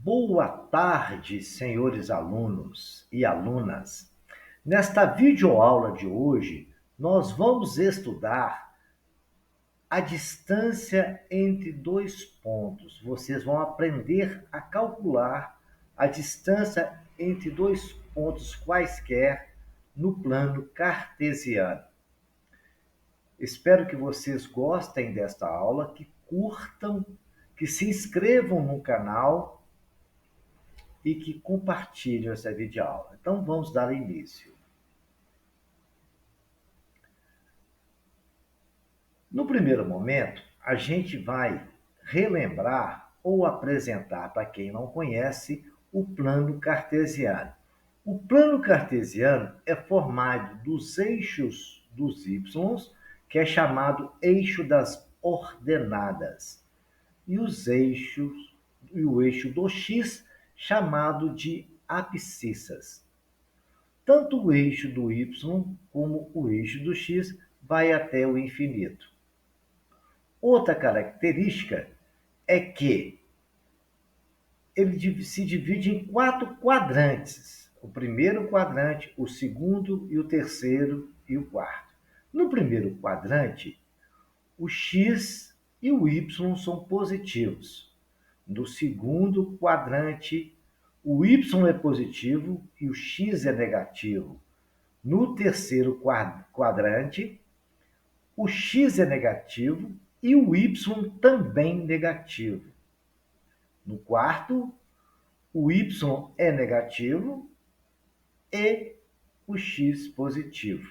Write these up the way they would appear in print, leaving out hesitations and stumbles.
Boa tarde, senhores alunos e alunas. Nesta videoaula de hoje, nós vamos estudar a distância entre dois pontos. Vocês vão aprender a calcular a distância entre dois pontos quaisquer no plano cartesiano. Espero que vocês gostem desta aula, que curtam, que se inscrevam no canal e que compartilhem essa videoaula. Então, vamos dar início. No primeiro momento, a gente vai relembrar ou apresentar para quem não conhece o plano cartesiano. O plano cartesiano é formado dos eixos dos y, que é chamado eixo das ordenadas, e os eixos e o eixo do x, chamado de abscissas. Tanto o eixo do y como o eixo do x vai até o infinito. Outra característica é que ele se divide em 4 quadrantes. O primeiro quadrante, o segundo e o terceiro e o quarto. No primeiro quadrante, o x e o y são positivos. No segundo quadrante, o y é positivo e o x é negativo. No terceiro quadrante, o x é negativo e o y também negativo. No quarto, o y é negativo e o x positivo.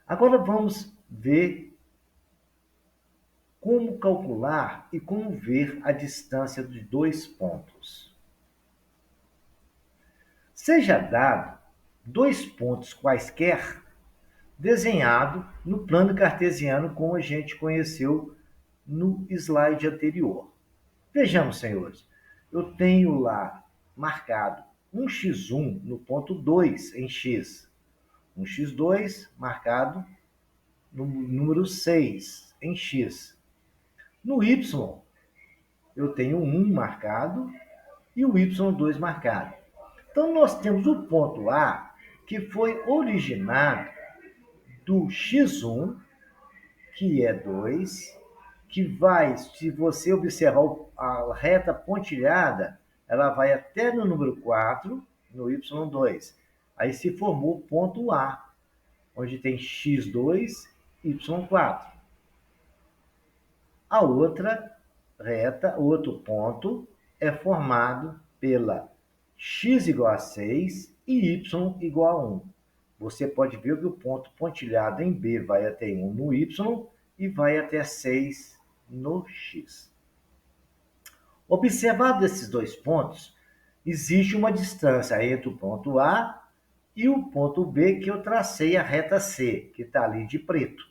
Agora vamos ver como calcular e como ver a distância de dois pontos. Seja dado dois pontos quaisquer desenhado no plano cartesiano como a gente conheceu no slide anterior. Vejamos, senhores, eu tenho lá marcado um x1 no ponto 2 em x, um x2 marcado no número 6 em x. No y, eu tenho um marcado e o y2 marcado. Então, nós temos o ponto A, que foi originado do x1, que é 2, que vai, se você observar a reta pontilhada, ela vai até no número 4, no y2. Aí se formou o ponto A, onde tem x2, y4. A outra reta, outro ponto, é formado pela x igual a 6 e y igual a 1. Você pode ver que o ponto pontilhado em B vai até 1 no y e vai até 6 no x. Observado esses dois pontos, existe uma distância entre o ponto A e o ponto B, que eu tracei a reta C, que está ali de preto.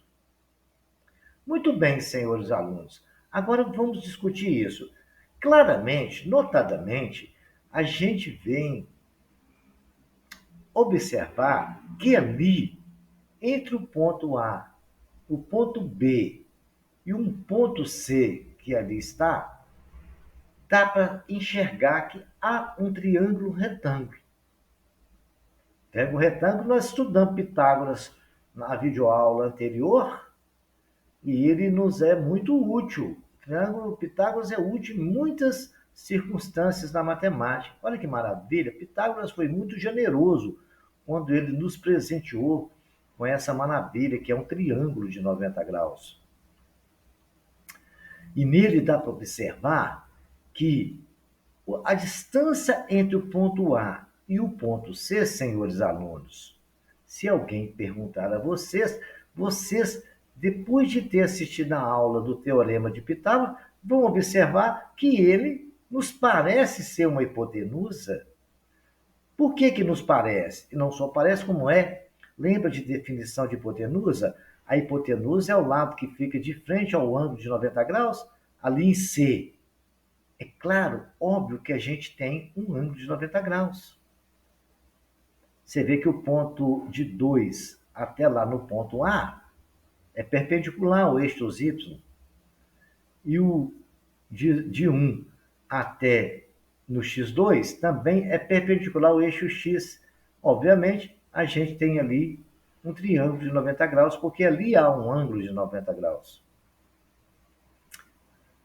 Muito bem, senhores alunos. Agora vamos discutir isso. Claramente, notadamente, a gente vem observar que ali, entre o ponto A, o ponto B e um ponto C que ali está, dá para enxergar que há um triângulo retângulo. Triângulo retângulo, nós estudamos Pitágoras na videoaula anterior e ele nos é muito útil. O triângulo Pitágoras é útil em muitas circunstâncias na matemática. Olha que maravilha, Pitágoras foi muito generoso quando ele nos presenteou com essa maravilha que é um triângulo de 90 graus. E nele dá para observar que a distância entre o ponto A e o ponto C, senhores alunos, se alguém perguntar a vocês, vocês, depois de ter assistido a aula do Teorema de Pitágoras, vão observar que ele nos parece ser uma hipotenusa. Por que nos parece? E não só parece como é. Lembra de definição de hipotenusa? A hipotenusa é o lado que fica de frente ao ângulo de 90 graus, ali em C. É claro, óbvio que a gente tem um ângulo de 90 graus. Você vê que o ponto de 2 até lá no ponto A é perpendicular ao eixo dos y. E o de 1 até no x2 também é perpendicular ao eixo x. Obviamente, a gente tem ali um triângulo de 90 graus, porque ali há um ângulo de 90 graus.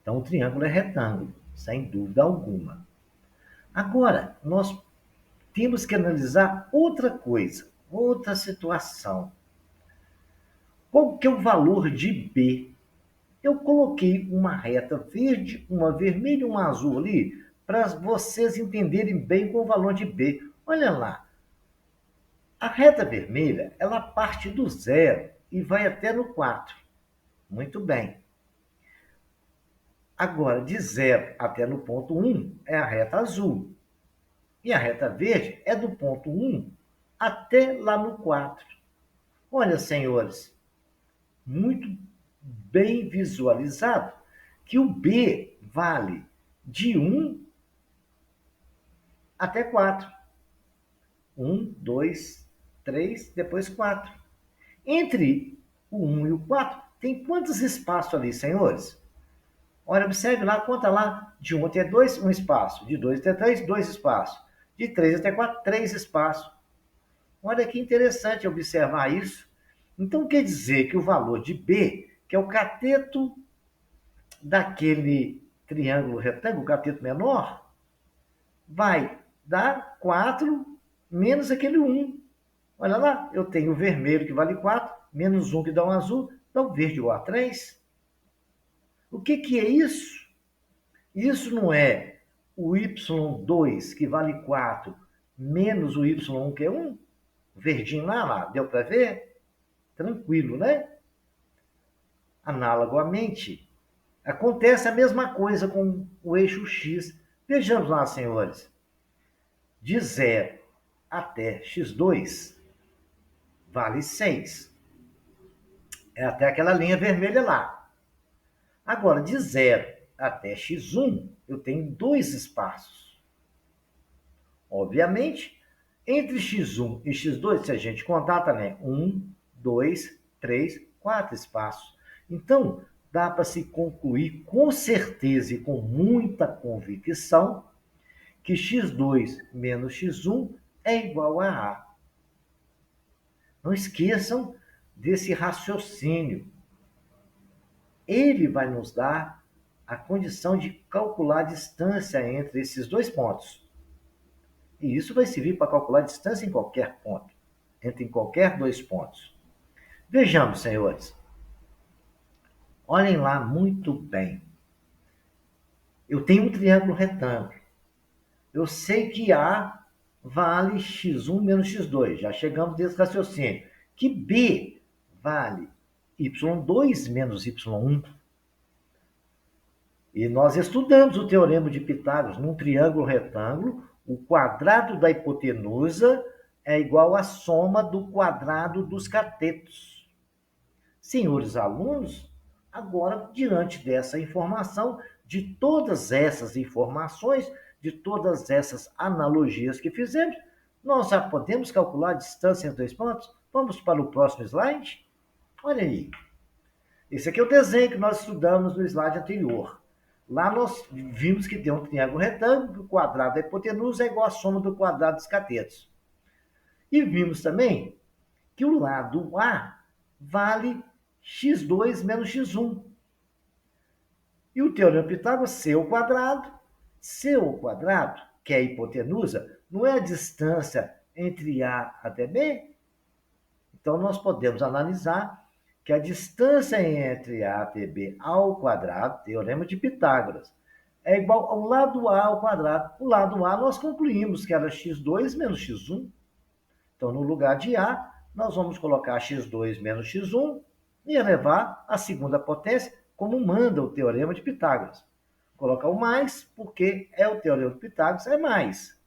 Então, o triângulo é retângulo, sem dúvida alguma. Agora, nós temos que analisar outra coisa, outra situação. Qual que é o valor de B? Eu coloquei uma reta verde, uma vermelha e uma azul ali, para vocês entenderem bem qual o valor de B. Olha lá, a reta vermelha, ela parte do 0 e vai até no 4. Muito bem. Agora, de 0 até no ponto 1 é a reta azul. E a reta verde é do ponto 1 até lá no 4. Olha, senhores, muito bem visualizado que o B vale de 1 até 4. 1, 2, 3, depois 4. Entre o 1 e o 4, tem quantos espaços ali, senhores? Olha, observe lá, conta lá, de 1 até 2, um espaço. De 2 até 3, 2 espaços. De 3 até 4, 3 espaços. Olha que interessante observar isso. Então, quer dizer que o valor de B, que é o cateto daquele triângulo retângulo, o cateto menor, vai dar 4 menos aquele 1. Olha lá, eu tenho o vermelho que vale 4, menos 1 que dá um azul, dá um verde igual a 3. O que é isso? Isso não é o y2 que vale 4 menos o y1 que é 1? Verdinho lá, deu para ver? Tranquilo, né? Analogamente, acontece a mesma coisa com o eixo x. Vejamos lá, senhores. De 0 até x2 vale 6. É até aquela linha vermelha lá. Agora, de 0 até x1, eu tenho 2 espaços. Obviamente, entre x1 e x2, se a gente contar também, 1, 2, 3, 4 espaços. Então, dá para se concluir com certeza e com muita convicção que x2 menos x1 é igual a A. Não esqueçam desse raciocínio. Ele vai nos dar a condição de calcular a distância entre esses dois pontos. E isso vai servir para calcular a distância em qualquer ponto, entre qualquer dois pontos. Vejamos, senhores. Olhem lá muito bem. Eu tenho um triângulo retângulo. Eu sei que A vale x1 menos x2. Já chegamos nesse raciocínio. Que B vale y2 menos y1. E nós estudamos o teorema de Pitágoras. Num triângulo retângulo, o quadrado da hipotenusa é igual à soma do quadrado dos catetos. Senhores alunos, agora, diante dessa informação, de todas essas informações, de todas essas analogias que fizemos, nós já podemos calcular a distância entre dois pontos? Vamos para o próximo slide? Olha aí. Esse aqui é o desenho que nós estudamos no slide anterior. Lá nós vimos que tem um triângulo retângulo, o quadrado da hipotenusa é igual à soma do quadrado dos catetos. E vimos também que o lado A vale x2 menos x1. E o teorema de Pitágoras, C ao quadrado, que é a hipotenusa, não é a distância entre A até B? Então, nós podemos analisar que a distância entre A até B ao quadrado, teorema de Pitágoras, é igual ao lado A ao quadrado. O lado A nós concluímos que era x2 menos x1. Então, no lugar de A, nós vamos colocar x2 menos x1 e elevar a segunda potência, como manda o teorema de Pitágoras. Colocar o mais, porque é o teorema de Pitágoras, é mais.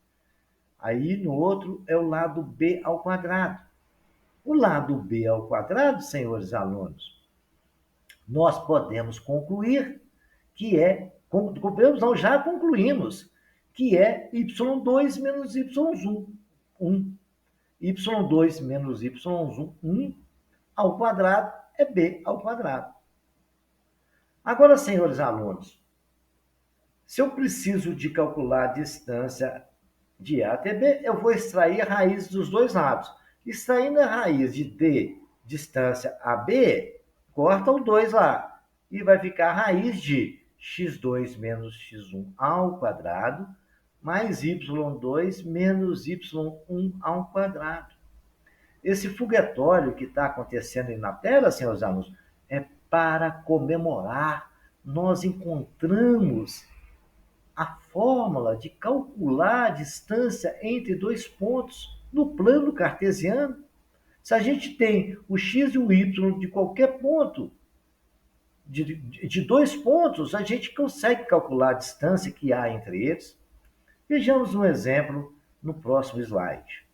Aí, no outro, é o lado B ao quadrado. O lado B ao quadrado, senhores alunos, nós podemos concluir que já concluímos, que é y2 menos y1. y2 menos y1 ao quadrado é b ao quadrado. Agora, senhores alunos, Se eu preciso de calcular a distância de A até B, eu vou extrair a raiz dos dois lados. Extraindo a raiz de D, distância AB, corta o 2 lá. E vai ficar a raiz de x2 menos x1 ao quadrado, mais y2 menos y1 ao quadrado. Esse foguetório que está acontecendo aí na tela, senhores alunos, é para comemorar. Nós encontramos a fórmula de calcular a distância entre dois pontos no plano cartesiano. Se a gente tem o x e o y de qualquer ponto, de dois pontos, a gente consegue calcular a distância que há entre eles. Vejamos um exemplo no próximo slide.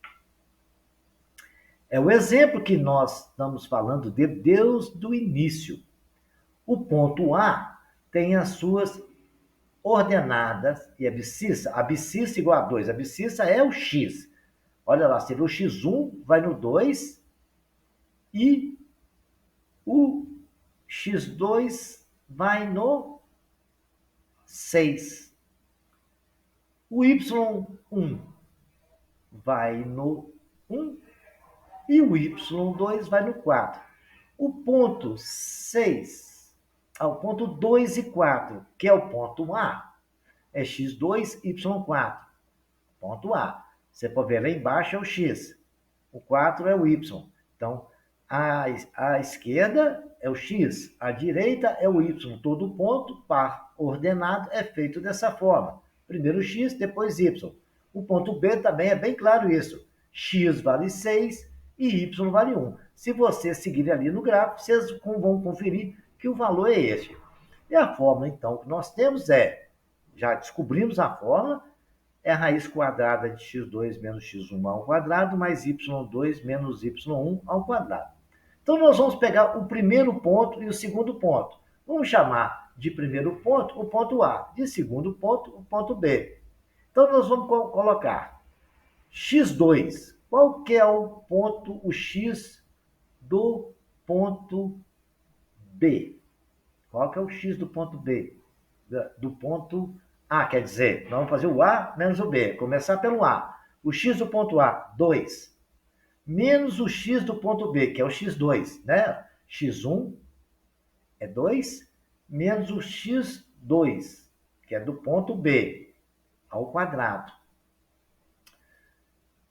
É o exemplo que nós estamos falando de Deus do início. O ponto A tem as suas ordenadas e a abscissa igual a 2. A abscissa é o x. Olha lá, você vê o x1 vai no 2 e o x2 vai no 6. O y1 vai no 1 e o y2 vai no 4. O ponto 6, o ponto 2 e 4, que é o ponto A, é x2, y4. Ponto A. Você pode ver lá embaixo é o x, o 4 é o y. Então, a esquerda é o x, a direita é o y. Todo ponto par ordenado é feito dessa forma. Primeiro x, depois y. O ponto B também é bem claro isso. X vale 6 e y vale 1. Se vocês seguirem ali no gráfico, vocês vão conferir que o valor é este. E a fórmula, então, que nós temos já descobrimos a fórmula, é a raiz quadrada de x2 menos x1 ao quadrado, mais y2 menos y1 ao quadrado. Então, nós vamos pegar o primeiro ponto e o segundo ponto. Vamos chamar de primeiro ponto o ponto A, de segundo ponto o ponto B. Então, nós vamos colocar x2. Qual que é o ponto, o x do ponto B? Qual que é o x do ponto B? Do ponto A, quer dizer, vamos fazer o A menos o B. Começar pelo A. O x do ponto A, 2. Menos o x do ponto B, que é o x2, né? x1 é 2, menos o x2, que é do ponto B, ao quadrado.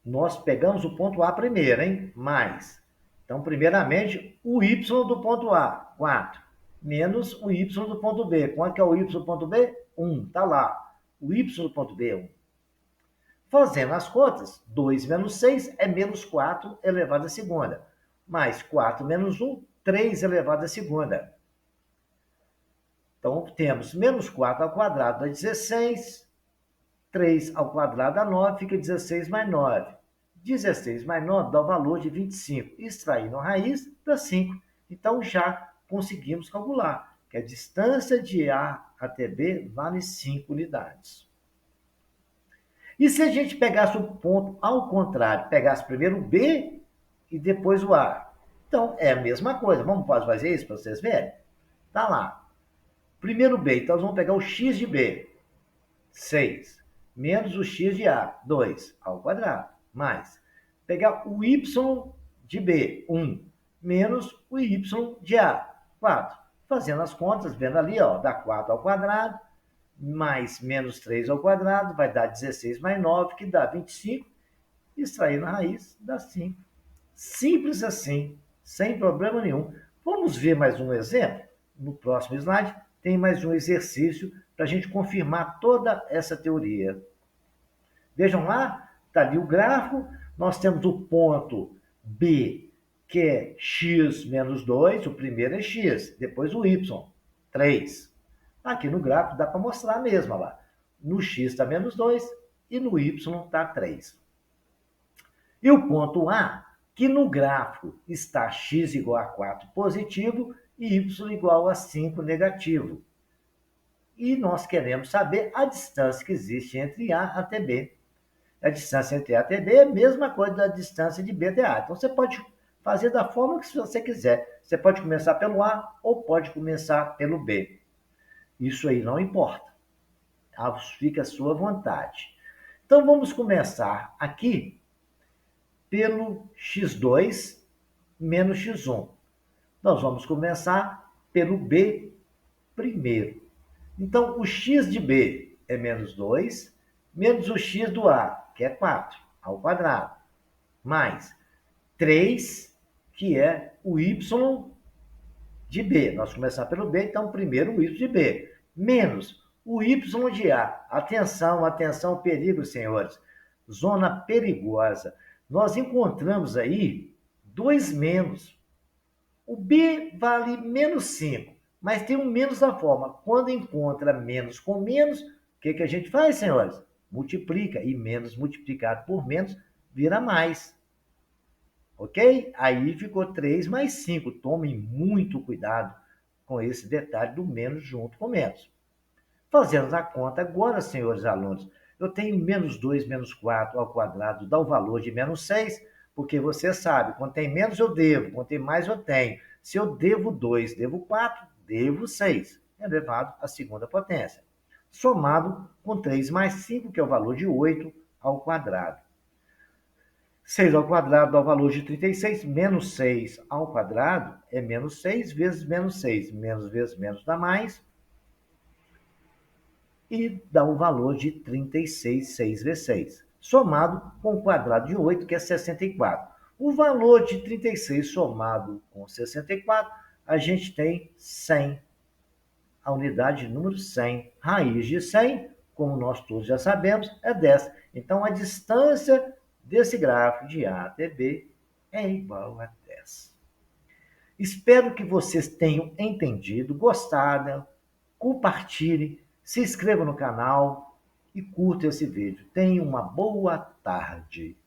Nós pegamos o ponto A primeiro, hein? Mais. Então, primeiramente, o y do ponto A, 4, menos o y do ponto B. Quanto que é o y do ponto B? 1, tá lá. O y do ponto B é 1. Fazendo as contas, 2 menos 6 é menos 4 elevado à segunda. Mais 4 menos 1, 3 elevado à segunda. Então, temos menos 4 ao quadrado dá 16, 3 ao quadrado dá 9, fica 16 mais 9. 16 mais 9 dá o valor de 25. Extraindo a raiz, dá 5. Então, já conseguimos calcular que a distância de A até B vale 5 unidades. E se a gente pegasse o ponto ao contrário, pegasse primeiro o B e depois o A? Então, é a mesma coisa. Vamos fazer isso para vocês verem? Tá lá. Primeiro B, então nós vamos pegar o x de B, 6, menos o x de A, 2, ao quadrado, mais. Pegar o y de B, 1, menos o y de A, 4. Fazendo as contas, vendo ali, ó, dá 4 ao quadrado, mais menos 3 ao quadrado, vai dar 16 mais 9, que dá 25. Extraindo a raiz, dá 5. Simples assim, sem problema nenhum. Vamos ver mais um exemplo? No próximo slide, tem mais um exercício para a gente confirmar toda essa teoria. Vejam lá, está ali o gráfico, nós temos o ponto B, que é x menos 2, o primeiro é x, depois o y, 3. Aqui no gráfico dá para mostrar mesmo, olha lá. No x está menos 2 e no y está 3. E o ponto A, que no gráfico está x igual a 4 positivo e y igual a 5 negativo. E nós queremos saber a distância que existe entre A até B. A distância entre A até B é a mesma coisa da distância de B até A. Então, você pode fazer da forma que você quiser. Você pode começar pelo A ou pode começar pelo B. Isso aí não importa. Fica à sua vontade. Então, vamos começar aqui pelo x2 menos x1. Nós vamos começar pelo b primeiro. Então, o x de b é menos 2, menos o x do a, que é 4, ao quadrado, mais 3, que é o y de B. Nós começamos pelo B, então primeiro o Y de B, menos o Y de A. Atenção, atenção, perigo, senhores. Zona perigosa. Nós encontramos aí dois menos. O B vale menos 5, mas tem um menos da forma. Quando encontra menos com menos, o que a gente faz, senhores? Multiplica, e menos multiplicado por menos vira mais. Ok? Aí ficou 3 mais 5. Tomem muito cuidado com esse detalhe do menos junto com menos. Fazendo a conta agora, senhores alunos, eu tenho menos 2 menos 4 ao quadrado dá o valor de menos 6, porque você sabe, quando tem menos eu devo, quando tem mais eu tenho. Se eu devo 2, devo 4, devo 6, elevado à segunda potência. Somado com 3 mais 5, que é o valor de 8 ao quadrado. 6 ao quadrado dá o valor de 36, menos 6 ao quadrado é menos 6 vezes menos 6. Menos vezes menos dá mais. E dá o valor de 36, 6 vezes 6. Somado com o quadrado de 8, que é 64. O valor de 36 somado com 64, a gente tem 100. A unidade de número 100. Raiz de 100, como nós todos já sabemos, é 10. Então, a distância desse gráfico de A até B é igual a 10. Espero que vocês tenham entendido, gostado, compartilhem, se inscrevam no canal e curtam esse vídeo. Tenham uma boa tarde.